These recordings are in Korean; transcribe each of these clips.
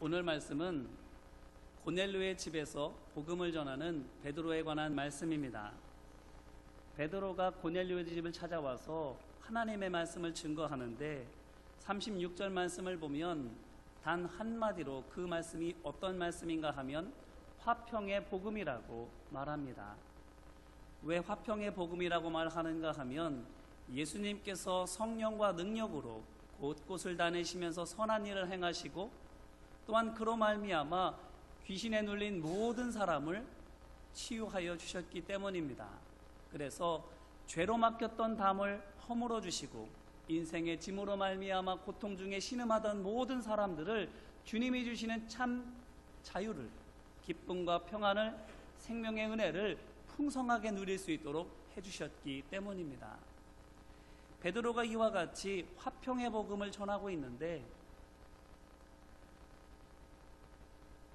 오늘 말씀은 고넬료의 집에서 복음을 전하는 베드로에 관한 말씀입니다. 베드로가 고넬료의 집을 찾아와서 하나님의 말씀을 증거하는데 36절 말씀을 보면 단 한마디로 그 말씀이 어떤 말씀인가 하면 화평의 복음이라고 말합니다. 왜 화평의 복음이라고 말하는가 하면 예수님께서 성령과 능력으로 곳곳을 다니시면서 선한 일을 행하시고 또한 그로 말미암아 귀신에 눌린 모든 사람을 치유하여 주셨기 때문입니다. 그래서 죄로 막혔던 담을 허물어 주시고 인생의 짐으로 말미암아 고통 중에 신음하던 모든 사람들을 주님이 주시는 참 자유를, 기쁨과 평안을, 생명의 은혜를 풍성하게 누릴 수 있도록 해주셨기 때문입니다. 베드로가 이와 같이 화평의 복음을 전하고 있는데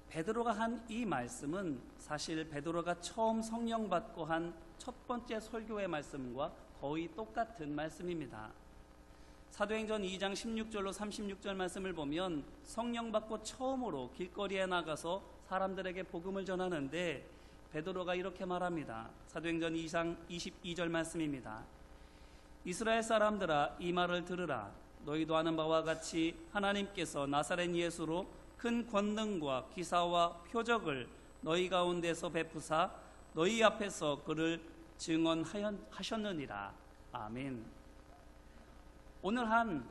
베드로가 한 이 말씀은 사실 베드로가 처음 성령 받고 한 첫 번째 설교의 말씀과 거의 똑같은 말씀입니다. 사도행전 2장 16절로 36절 말씀을 보면 성령 받고 처음으로 길거리에 나가서 사람들에게 복음을 전하는데 베드로가 이렇게 말합니다. 사도행전 2장 22절 말씀입니다. 이스라엘 사람들아, 이 말을 들으라. 너희도 아는 바와 같이 하나님께서 나사렛 예수로 큰 권능과 기사와 표적을 너희 가운데서 베푸사 너희 앞에서 그를 증언하셨느니라. 아멘. 오늘 한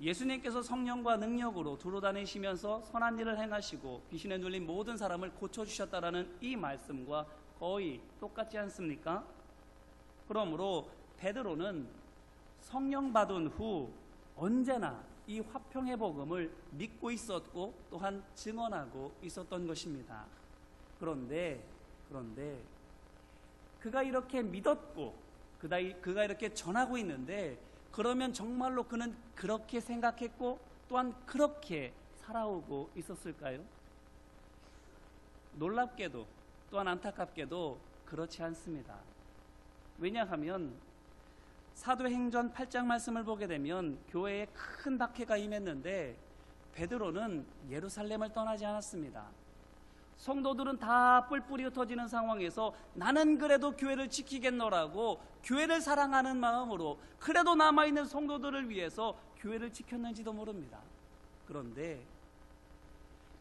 예수님께서 성령과 능력으로 두루다니시면서 선한 일을 행하시고 귀신에 눌린 모든 사람을 고쳐주셨다라는 이 말씀과 거의 똑같지 않습니까? 그러므로 베드로는 성령 받은 후 언제나 이 화평의 복음을 믿고 있었고 또한 증언하고 있었던 것입니다. 그런데 그가 이렇게 믿었고 그가 이렇게 전하고 있는데 그러면 정말로 그는 그렇게 생각했고 또한 그렇게 살아오고 있었을까요? 놀랍게도 또한 안타깝게도 그렇지 않습니다. 왜냐하면 사도행전 8장 말씀을 보게 되면 교회에 큰 박해가 임했는데 베드로는 예루살렘을 떠나지 않았습니다. 성도들은 다 뿔뿔이 흩어지는 상황에서 나는 그래도 교회를 지키겠노라고 교회를 사랑하는 마음으로 그래도 남아있는 성도들을 위해서 교회를 지켰는지도 모릅니다. 그런데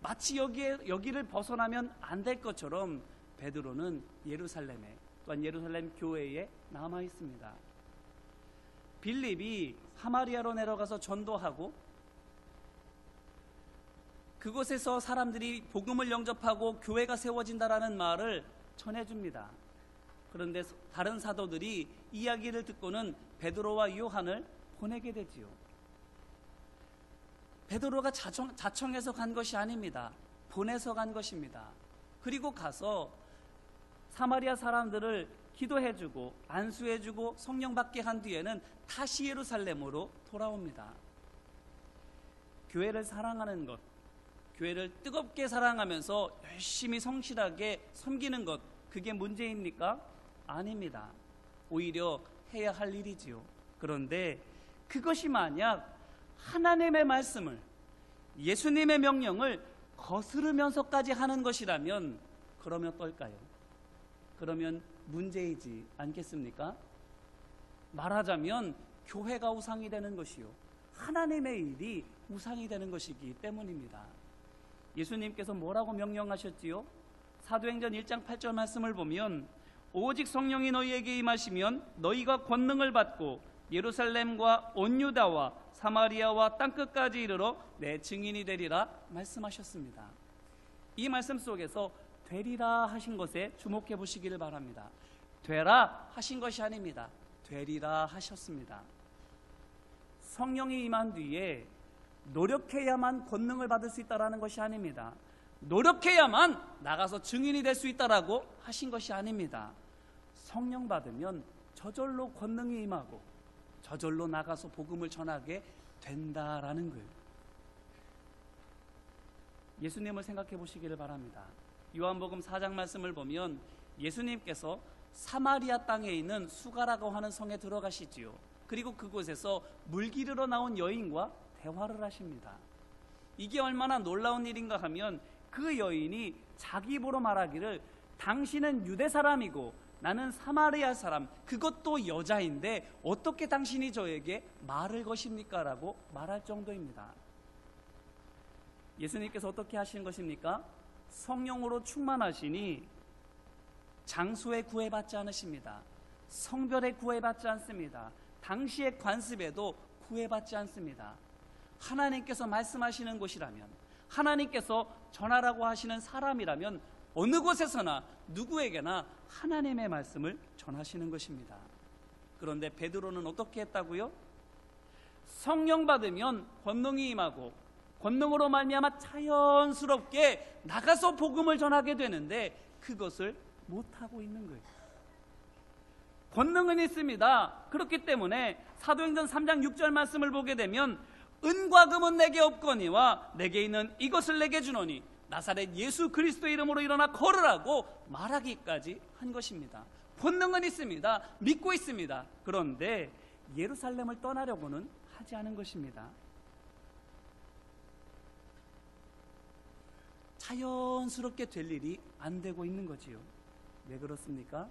마치 여기를 벗어나면 안 될 것처럼 베드로는 예루살렘에 또한 예루살렘 교회에 남아있습니다. 빌립이 사마리아로 내려가서 전도하고 그곳에서 사람들이 복음을 영접하고 교회가 세워진다라는 말을 전해줍니다. 그런데 다른 사도들이 이야기를 듣고는 베드로와 요한을 보내게 되지요. 베드로가 자청해서 간 것이 아닙니다. 보내서 간 것입니다. 그리고 가서 사마리아 사람들을 기도해주고 안수해주고 성령 받게 한 뒤에는 다시 예루살렘으로 돌아옵니다. 교회를 사랑하는 것, 교회를 뜨겁게 사랑하면서 열심히 성실하게 섬기는 것, 그게 문제입니까? 아닙니다. 오히려 해야 할 일이지요. 그런데 그것이 만약 하나님의 말씀을, 예수님의 명령을 거스르면서까지 하는 것이라면 그러면 어떨까요? 그러면 문제이지 않겠습니까? 말하자면 교회가 우상이 되는 것이요, 하나님의 일이 우상이 되는 것이기 때문입니다. 예수님께서 뭐라고 명령하셨지요? 사도행전 1장 8절 말씀을 보면 오직 성령이 너희에게 임하시면 너희가 권능을 받고 예루살렘과 온 유다와 사마리아와 땅끝까지 이르러 내 증인이 되리라 말씀하셨습니다. 이 말씀 속에서 되리라 하신 것에 주목해 보시기를 바랍니다. 되라 하신 것이 아닙니다. 되리라 하셨습니다. 성령이 임한 뒤에 노력해야만 권능을 받을 수 있다라는 것이 아닙니다. 노력해야만 나가서 증인이 될 수 있다라고 하신 것이 아닙니다. 성령 받으면 저절로 권능이 임하고 저절로 나가서 복음을 전하게 된다라는 거예요. 예수님을 생각해 보시기를 바랍니다. 요한복음 4장 말씀을 보면 예수님께서 사마리아 땅에 있는 수가라고 하는 성에 들어가시지요. 그리고 그곳에서 물 기르러 나온 여인과 대화를 하십니다. 이게 얼마나 놀라운 일인가 하면 그 여인이 자기 입으로 말하기를 당신은 유대 사람이고 나는 사마리아 사람, 그것도 여자인데 어떻게 당신이 저에게 말을 것입니까? 라고 말할 정도입니다. 예수님께서 어떻게 하시는 것입니까? 성령으로 충만하시니 장소에 구애받지 않으십니다. 성별에 구애받지 않습니다. 당시의 관습에도 구애받지 않습니다. 하나님께서 말씀하시는 곳이라면, 하나님께서 전하라고 하시는 사람이라면 어느 곳에서나 누구에게나 하나님의 말씀을 전하시는 것입니다. 그런데 베드로는 어떻게 했다고요? 성령 받으면 권능이 임하고 권능으로 말미암아 자연스럽게 나가서 복음을 전하게 되는데 그것을 못하고 있는 거예요. 권능은 있습니다. 그렇기 때문에 사도행전 3장 6절 말씀을 보게 되면 은과 금은 내게 없거니와 내게 있는 이것을 내게 주노니 나사렛 예수 그리스도의 이름으로 일어나 걸으라고 말하기까지 한 것입니다. 권능은 있습니다. 믿고 있습니다. 그런데 예루살렘을 떠나려고는 하지 않은 것입니다. 자연스럽게 될 일이 안 되고 있는 거지요. 왜 그렇습니까?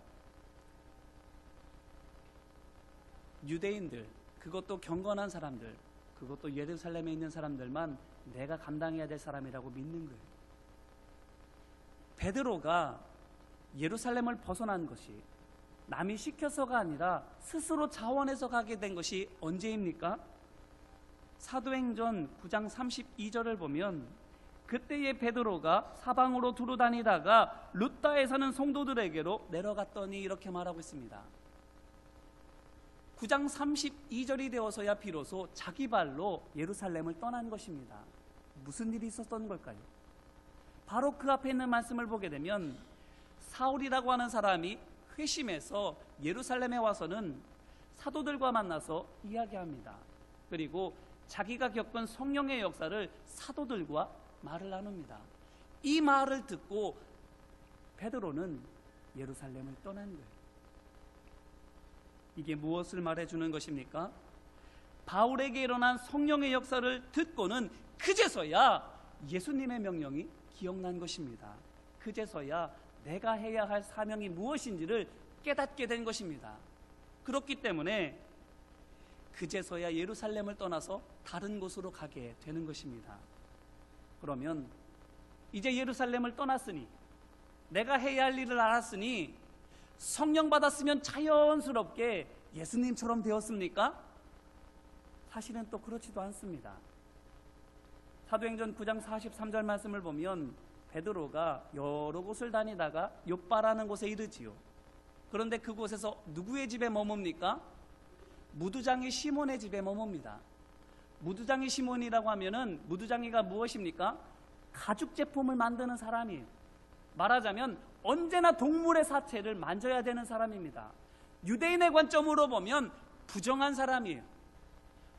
유대인들, 그것도 경건한 사람들, 그것도 예루살렘에 있는 사람들만 내가 감당해야 될 사람이라고 믿는 거예요. 베드로가 예루살렘을 벗어난 것이 남이 시켜서가 아니라 스스로 자원해서 가게 된 것이 언제입니까? 사도행전 9장 32절을 보면 그때의 베드로가 사방으로 두루 다니다가 룻다에 사는 성도들에게로 내려갔더니 이렇게 말하고 있습니다. 9장 32절이 되어서야 비로소 자기 발로 예루살렘을 떠난 것입니다. 무슨 일이 있었던 걸까요? 바로 그 앞에 있는 말씀을 보게 되면 사울이라고 하는 사람이 회심해서 예루살렘에 와서는 사도들과 만나서 이야기합니다. 그리고 자기가 겪은 성령의 역사를 사도들과 말을 나눕니다. 이 말을 듣고 베드로는 예루살렘을 떠난 거예요. 이게 무엇을 말해주는 것입니까? 바울에게 일어난 성령의 역사를 듣고는 그제서야 예수님의 명령이 기억난 것입니다. 그제서야 내가 해야 할 사명이 무엇인지를 깨닫게 된 것입니다. 그렇기 때문에 그제서야 예루살렘을 떠나서 다른 곳으로 가게 되는 것입니다. 그러면 이제 예루살렘을 떠났으니 내가 해야 할 일을 알았으니 성령 받았으면 자연스럽게 예수님처럼 되었습니까? 사실은 또 그렇지도 않습니다. 사도행전 9장 43절 말씀을 보면 베드로가 여러 곳을 다니다가 욥바라는 곳에 이르지요. 그런데 그곳에서 누구의 집에 머뭅니까? 무두장이 시몬의 집에 머뭅니다. 무두장이 시몬이라고 하면은 무두장이가 무엇입니까? 가죽 제품을 만드는 사람이에요. 말하자면 언제나 동물의 사체를 만져야 되는 사람입니다. 유대인의 관점으로 보면 부정한 사람이에요.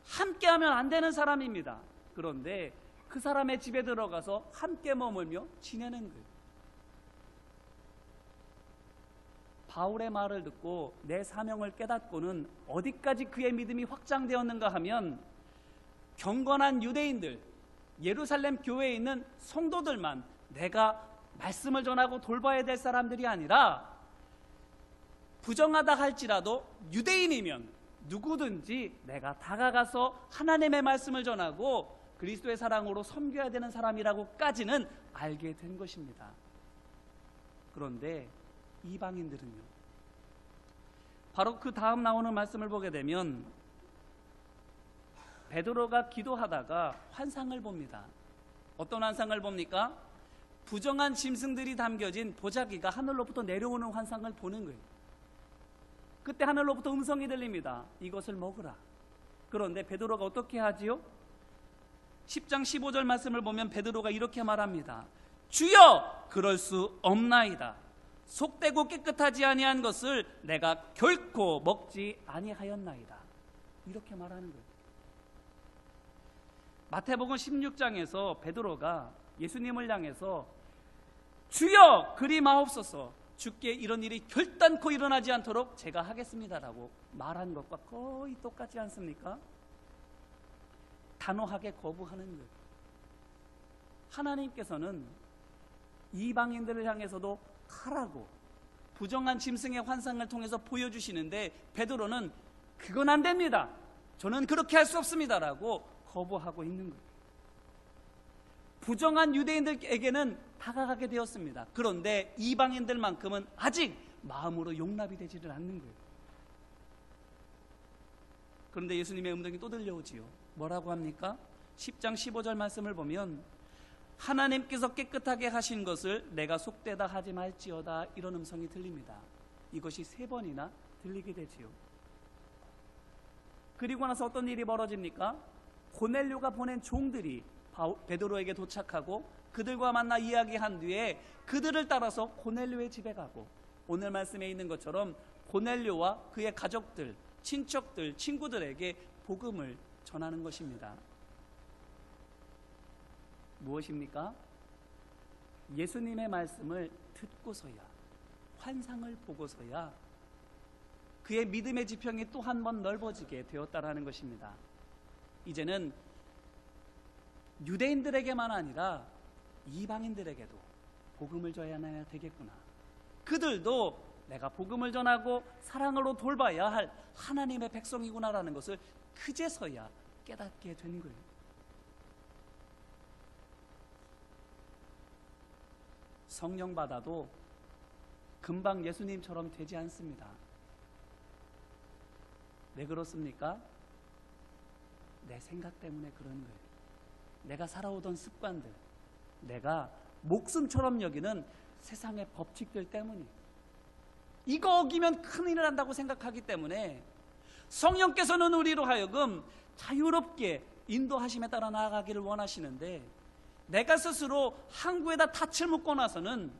함께하면 안 되는 사람입니다. 그런데 그 사람의 집에 들어가서 함께 머물며 지내는 거예요. 바울의 말을 듣고 내 사명을 깨닫고는 어디까지 그의 믿음이 확장되었는가 하면 경건한 유대인들, 예루살렘 교회에 있는 성도들만 내가 말씀을 전하고 돌봐야 될 사람들이 아니라 부정하다 할지라도 유대인이면 누구든지 내가 다가가서 하나님의 말씀을 전하고 그리스도의 사랑으로 섬겨야 되는 사람이라고까지는 알게 된 것입니다. 그런데 이방인들은요, 바로 그 다음 나오는 말씀을 보게 되면 베드로가 기도하다가 환상을 봅니다. 어떤 환상을 봅니까? 부정한 짐승들이 담겨진 보자기가 하늘로부터 내려오는 환상을 보는 거예요. 그때 하늘로부터 음성이 들립니다. 이것을 먹으라. 그런데 베드로가 어떻게 하지요? 10장 15절 말씀을 보면 베드로가 이렇게 말합니다. 주여, 그럴 수 없나이다. 속되고 깨끗하지 아니한 것을 내가 결코 먹지 아니하였나이다. 이렇게 말하는 거예요. 마태복음 16장에서 베드로가 예수님을 향해서 주여 그리 마옵소서, 주께 이런 일이 결단코 일어나지 않도록 제가 하겠습니다라고 말한 것과 거의 똑같지 않습니까? 단호하게 거부하는 거예요. 하나님께서는 이방인들을 향해서도 하라고 부정한 짐승의 환상을 통해서 보여주시는데 베드로는 그건 안 됩니다. 저는 그렇게 할 수 없습니다. 라고 거부하고 있는 거예요. 부정한 유대인들에게는 다가가게 되었습니다. 그런데 이방인들만큼은 아직 마음으로 용납이 되지를 않는 거예요. 그런데 예수님의 음성이 또 들려오지요. 뭐라고 합니까? 10장 15절 말씀을 보면 하나님께서 깨끗하게 하신 것을 내가 속되다 하지 말지어다, 이런 음성이 들립니다. 이것이 3번이나 들리게 되지요. 그리고 나서 어떤 일이 벌어집니까? 고넬료가 보낸 종들이 베드로에게 도착하고 그들과 만나 이야기한 뒤에 그들을 따라서 고넬료의 집에 가고, 오늘 말씀에 있는 것처럼 고넬료와 그의 가족들, 친척들, 친구들에게 복음을 전하는 것입니다. 무엇입니까? 예수님의 말씀을 듣고서야, 환상을 보고서야 그의 믿음의 지평이 또 한 번 넓어지게 되었다라는 것입니다. 이제는 유대인들에게만 아니라 이방인들에게도 복음을 전해야 되겠구나. 그들도 내가 복음을 전하고 사랑으로 돌봐야 할 하나님의 백성이구나라는 것을 그제서야 깨닫게 된 거예요. 성령 받아도 금방 예수님처럼 되지 않습니다. 왜 그렇습니까? 내 생각 때문에 그런 거예요. 내가 살아오던 습관들, 내가 목숨처럼 여기는 세상의 법칙들 때문이에요. 이거 어기면 큰일을 한다고 생각하기 때문에 성령께서는 우리로 하여금 자유롭게 인도하심에 따라 나아가기를 원하시는데, 내가 스스로 항구에다 닻을 묶고 나서는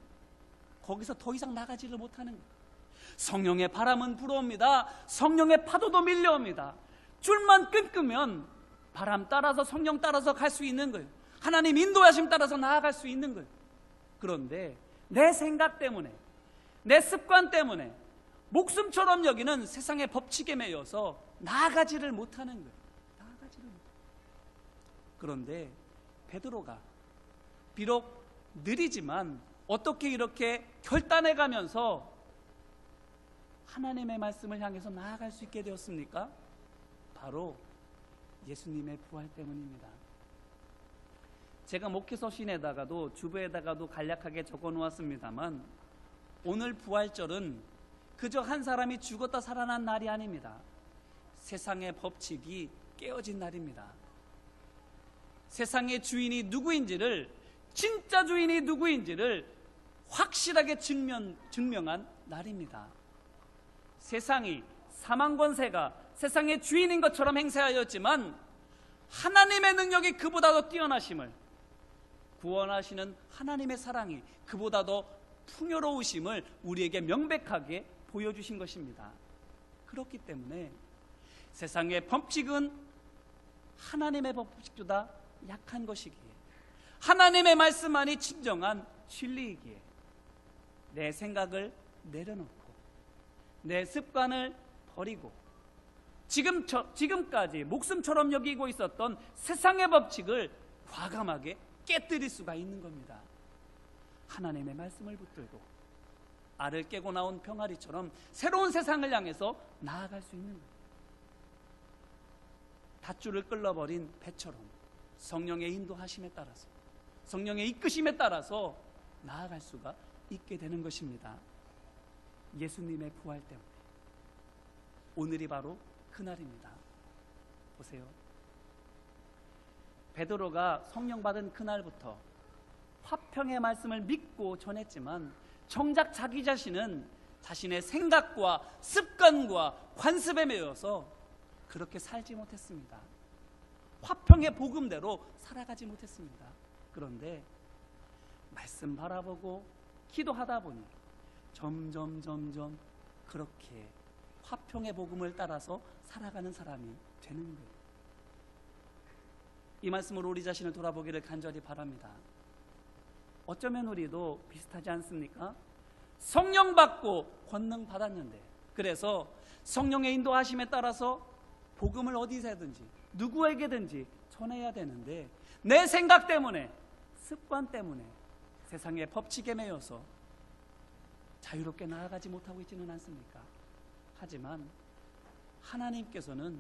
거기서 더 이상 나가지를 못하는 거예요. 성령의 바람은 불어옵니다. 성령의 파도도 밀려옵니다. 줄만 끊으면 바람 따라서, 성령 따라서 갈 수 있는 거예요. 하나님 인도하심 따라서 나아갈 수 있는 거예요. 그런데 내 생각 때문에, 내 습관 때문에 목숨처럼 여기는 세상의 법칙에 매여서 나아가지를 못하는 거예요. 나아가지를 못해요. 그런데 베드로가 비록 느리지만 어떻게 이렇게 결단해가면서 하나님의 말씀을 향해서 나아갈 수 있게 되었습니까? 바로 예수님의 부활 때문입니다. 제가 목회서신에다가도 주부에다가도 간략하게 적어 놓았습니다만, 오늘 부활절은 그저 한 사람이 죽었다 살아난 날이 아닙니다. 세상의 법칙이 깨어진 날입니다. 세상의 주인이 누구인지를, 진짜 주인이 누구인지를 확실하게 증명한 날입니다. 세상이, 사망 권세가 세상의 주인인 것처럼 행세하였지만 하나님의 능력이 그보다 더 뛰어나심을, 구원하시는 하나님의 사랑이 그보다 더 풍요로우심을 우리에게 명백하게 보여주신 것입니다. 그렇기 때문에 세상의 법칙은 하나님의 법칙보다 약한 것이기에, 하나님의 말씀만이 진정한 진리이기에 내 생각을 내려놓고 내 습관을 버리고 지금까지 목숨처럼 여기고 있었던 세상의 법칙을 과감하게 깨뜨릴 수가 있는 겁니다. 하나님의 말씀을 붙들고 알을 깨고 나온 병아리처럼 새로운 세상을 향해서 나아갈 수 있는 거예요. 닷줄을 끌어버린 배처럼 성령의 인도하심에 따라서, 성령의 이끄심에 따라서 나아갈 수가 있게 되는 것입니다. 예수님의 부활 때문에 오늘이 바로 그날입니다. 보세요. 베드로가 성령 받은 그날부터 화평의 말씀을 믿고 전했지만 정작 자기 자신은 자신의 생각과 습관과 관습에 매여서 그렇게 살지 못했습니다. 화평의 복음대로 살아가지 못했습니다. 그런데 말씀 바라보고 기도하다 보니 점점 그렇게 화평의 복음을 따라서 살아가는 사람이 되는 거예요. 이 말씀으로 우리 자신을 돌아보기를 간절히 바랍니다. 어쩌면 우리도 비슷하지 않습니까? 성령 받고 권능 받았는데, 그래서 성령의 인도하심에 따라서 복음을 어디서든지 누구에게든지 전해야 되는데 내 생각 때문에, 습관 때문에 세상의 법칙에 매여서 자유롭게 나아가지 못하고 있지는 않습니까? 하지만 하나님께서는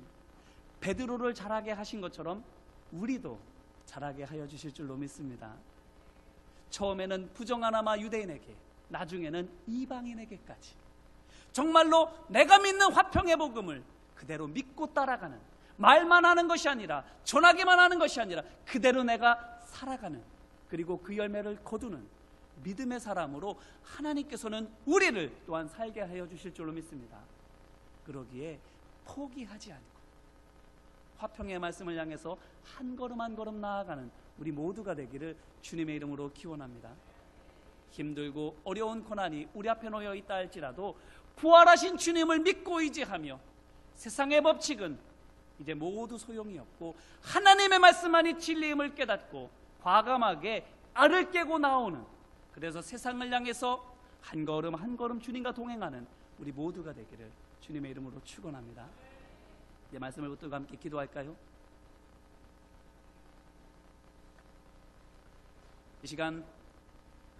베드로를 자라게 하신 것처럼 우리도 자라게 하여 주실 줄로 믿습니다. 처음에는 부정하나마 유대인에게, 나중에는 이방인에게까지 정말로 내가 믿는 화평의 복음을 그대로 믿고 따라가는, 말만 하는 것이 아니라, 전하기만 하는 것이 아니라 그대로 내가 살아가는, 그리고 그 열매를 거두는 믿음의 사람으로 하나님께서는 우리를 또한 살게 하여 주실 줄로 믿습니다. 그러기에 포기하지 않고 화평의 말씀을 향해서 한 걸음 한 걸음 나아가는 우리 모두가 되기를 주님의 이름으로 기원합니다. 힘들고 어려운 고난이 우리 앞에 놓여 있다 할지라도 부활하신 주님을 믿고 의지하며 세상의 법칙은 이제 모두 소용이 없고 하나님의 말씀만이 진리임을 깨닫고 과감하게 알을 깨고 나오는, 그래서 세상을 향해서 한 걸음 한 걸음 주님과 동행하는 우리 모두가 되기를 주님의 이름으로 축원합니다. 이제 말씀을 붙들고 함께 기도할까요? 이 시간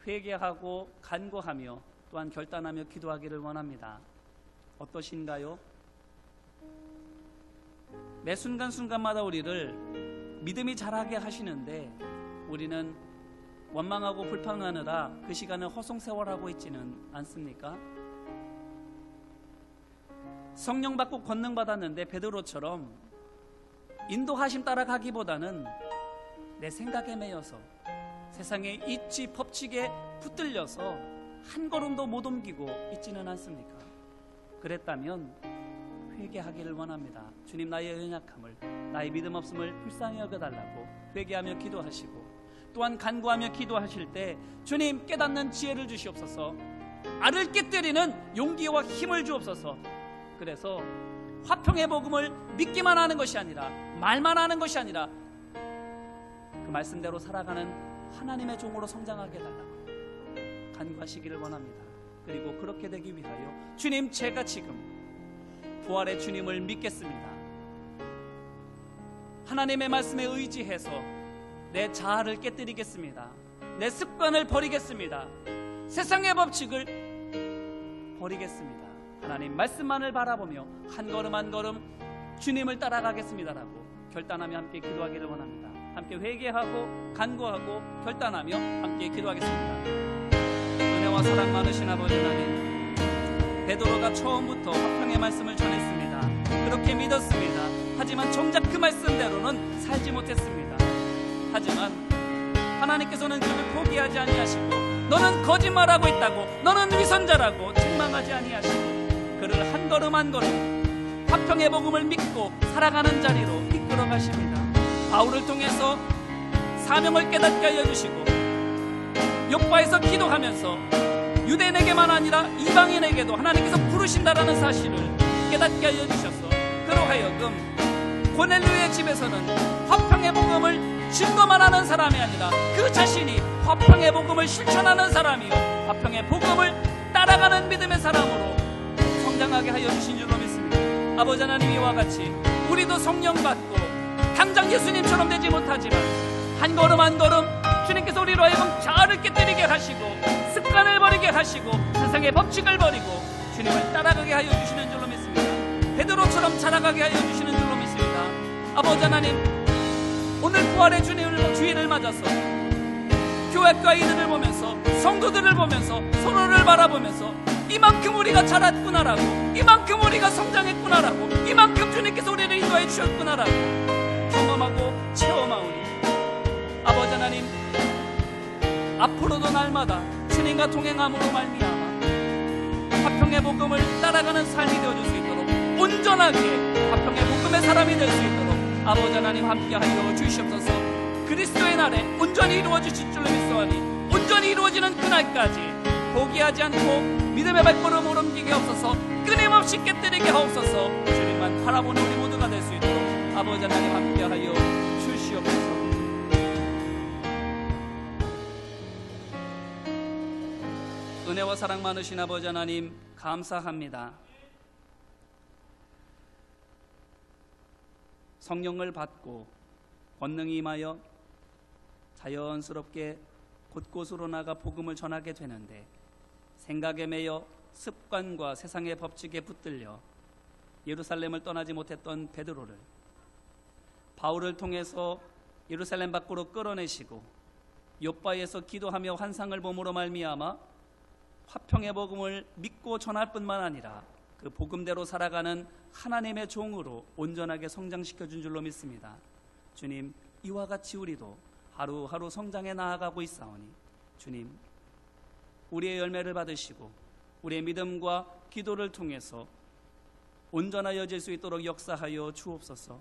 회개하고 간구하며 또한 결단하며 기도하기를 원합니다. 어떠신가요? 매 순간순간마다 우리를 믿음이 자라게 하시는데 우리는 원망하고 불평하느라 그 시간을 허송세월하고 있지는 않습니까? 성령 받고 권능 받았는데 베드로처럼 인도하심 따라가기보다는 내 생각에 매여서 세상의 이치 법칙에 붙들려서 한 걸음도 못 옮기고 있지는 않습니까? 그랬다면 회개하기를 원합니다. 주님, 나의 연약함을, 나의 믿음 없음을 불쌍히 여겨달라고 회개하며 기도하시고, 또한 간구하며 기도하실 때 주님, 깨닫는 지혜를 주시옵소서, 알을 깨뜨리는 용기와 힘을 주옵소서. 그래서 화평의 복음을 믿기만 하는 것이 아니라, 말만 하는 것이 아니라 그 말씀대로 살아가는 하나님의 종으로 성장하게 해달라고 간구하시기를 원합니다. 그리고 그렇게 되기 위하여 주님, 제가 지금 부활의 주님을 믿겠습니다. 하나님의 말씀에 의지해서 내 자아를 깨뜨리겠습니다. 내 습관을 버리겠습니다. 세상의 법칙을 버리겠습니다. 하나님 말씀만을 바라보며 한 걸음 한 걸음 주님을 따라가겠습니다라고 결단하며 함께 기도하기를 원합니다. 함께 회개하고 간구하고 결단하며 함께 기도하겠습니다. 은혜와 사랑 많으신 아버지 하나님, 베드로가 처음부터 화평의 말씀을 전했습니다. 그렇게 믿었습니다. 하지만 정작 그 말씀대로는 살지 못했습니다. 하지만 하나님께서는 그를 포기하지 아니하시고, 너는 거짓말하고 있다고, 너는 위선자라고 책망하지 아니하시고, 그를 한 걸음 한 걸음 화평의 복음을 믿고 살아가는 자리로 이끌어 가십니다. 바울을 통해서 사명을 깨닫게 하여 주시고, 욥바에서 기도하면서 유대인에게만 아니라 이방인에게도 하나님께서 부르신다라는 사실을 깨닫게 하여 주셔서 그로 하여금 고넬료의 집에서는 화평의 복음을 증거만 하는 사람이 아니라 그 자신이 화평의 복음을 실천하는 사람이요, 화평의 복음을 따라가는 믿음의 사람으로 성장하게 하여 주신 줄로 믿습니다. 아버지 하나님, 이와 같이 우리도 성령 받고 당장 예수님처럼 되지 못하지만 한 걸음 한 걸음 주님께서 우리로 하여금 자아를 깨뜨리게 하시고 습관을 버리게 하시고 세상의 법칙을 버리고 주님을 따라가게 하여 주시는 줄로 믿습니다. 베드로처럼 자라가게 하여 주시는 줄로 믿습니다. 아버지 하나님, 오늘 부활의 주일을 맞아서 교회과 이들을 보면서, 성도들을 보면서, 서로를 바라보면서 이만큼 우리가 자랐구나라고, 이만큼 우리가 성장했구나라고, 이만큼 주님께서 우리를 인도해 주셨구나라고 경험하고 체험하오니, 아버지 하나님, 앞으로도 날마다 주님과 동행함으로 말미암아 화평의 복음을 따라가는 삶이 되어줄 수 있도록, 온전하게 화평의 복음의 사람이 될 수 있도록 아버지 하나님 함께하여 주시옵소서. 그리스도의 날에 온전히 이루어 주실 줄로 믿사오니 온전히 이루어지는 그날까지 포기하지 않고 믿음의 발걸음을 옮기게 하옵소서. 끊임없이 깨뜨리게 하옵소서. 주님만 바라보는 우리 모두가 될 수 있도록 아버지 하나님 함께하여 주시옵소서. 은혜와 사랑 많으신 아버지 하나님, 감사합니다. 성령을 받고 권능이 임하여 자연스럽게 곳곳으로 나가 복음을 전하게 되는데 생각에 매여 습관과 세상의 법칙에 붙들려 예루살렘을 떠나지 못했던 베드로를 바울을 통해서 예루살렘 밖으로 끌어내시고 욥바에서 기도하며 환상을 봄으로 말미암아 화평의 복음을 믿고 전할 뿐만 아니라 그 복음대로 살아가는 하나님의 종으로 온전하게 성장시켜 준 줄로 믿습니다. 주님, 이와 같이 우리도 하루하루 성장해 나아가고 있사오니 주님, 우리의 열매를 받으시고 우리의 믿음과 기도를 통해서 온전하여질 수 있도록 역사하여 주옵소서.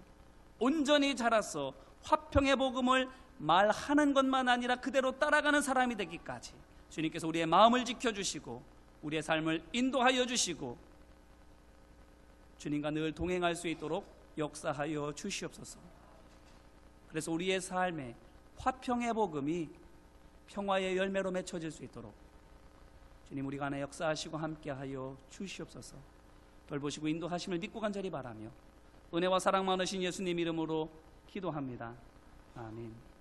온전히 자라서 화평의 복음을 말하는 것만 아니라 그대로 따라가는 사람이 되기까지 주님께서 우리의 마음을 지켜주시고 우리의 삶을 인도하여 주시고 주님과 늘 동행할 수 있도록 역사하여 주시옵소서. 그래서 우리의 삶에 화평의 복음이 평화의 열매로 맺혀질 수 있도록 주님 우리가 안에 역사하시고 함께하여 주시옵소서. 돌보시고 인도하심을 믿고 간절히 바라며 은혜와 사랑 많으신 예수님 이름으로 기도합니다. 아멘.